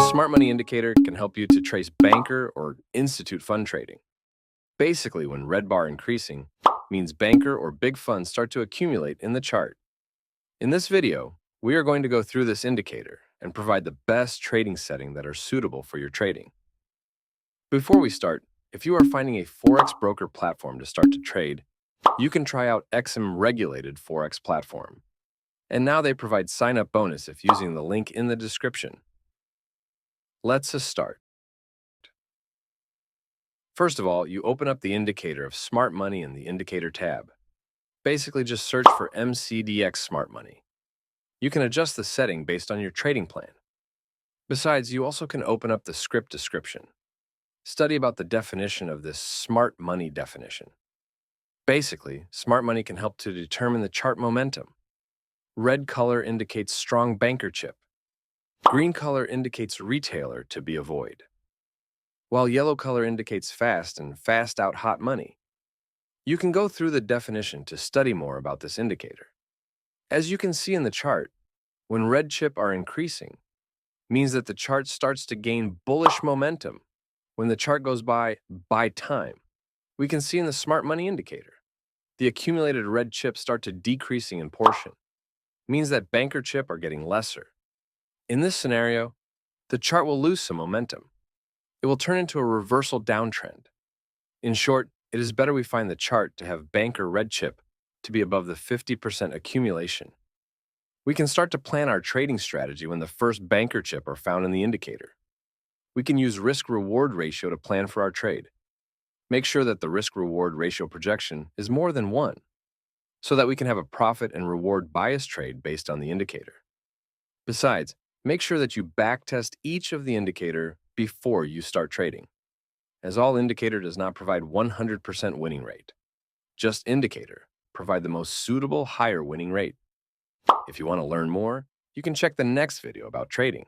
Smart Money Indicator can help you to trace banker or institute fund trading. Basically, when red bar increasing means banker or big funds start to accumulate in the chart. In this video, we are going to go through this indicator and provide the best trading setting that are suitable for your trading. Before we start, if you are finding a Forex broker platform to start to trade, you can try out XM regulated Forex platform. And now they provide sign-up bonus if using the link in the description. Let's start. First of all, you open up the indicator of Smart Money in the Indicator tab. Basically, just search for MCDX Smart Money. You can adjust the setting based on your trading plan. Besides, you also can open up the script description. Study about the definition of this Smart Money definition. Basically, Smart Money can help to determine the chart momentum. Red color indicates strong banker chip. Green color indicates retailer to be avoid, while yellow color indicates fast and fast out hot money. You can go through the definition to study more about this indicator. As you can see in the chart, when red chip are increasing, means that the chart starts to gain bullish momentum. When the chart goes by time, we can see in the Smart Money indicator, the accumulated red chips start to decreasing in portion, means that banker chip are getting lesser. In this scenario, the chart will lose some momentum. It will turn into a reversal downtrend. In short, it is better we find the chart to have banker red chip to be above the 50% accumulation. We can start to plan our trading strategy when the first banker chip are found in the indicator. We can use risk-reward ratio to plan for our trade. Make sure that the risk-reward ratio projection is more than 1, so that we can have a profit and reward bias trade based on the indicator. Besides, make sure that you backtest each of the indicator before you start trading, as all indicator does not provide 100% winning rate. Just indicator provide the most suitable higher winning rate. If you want to learn more, you can check the next video about trading.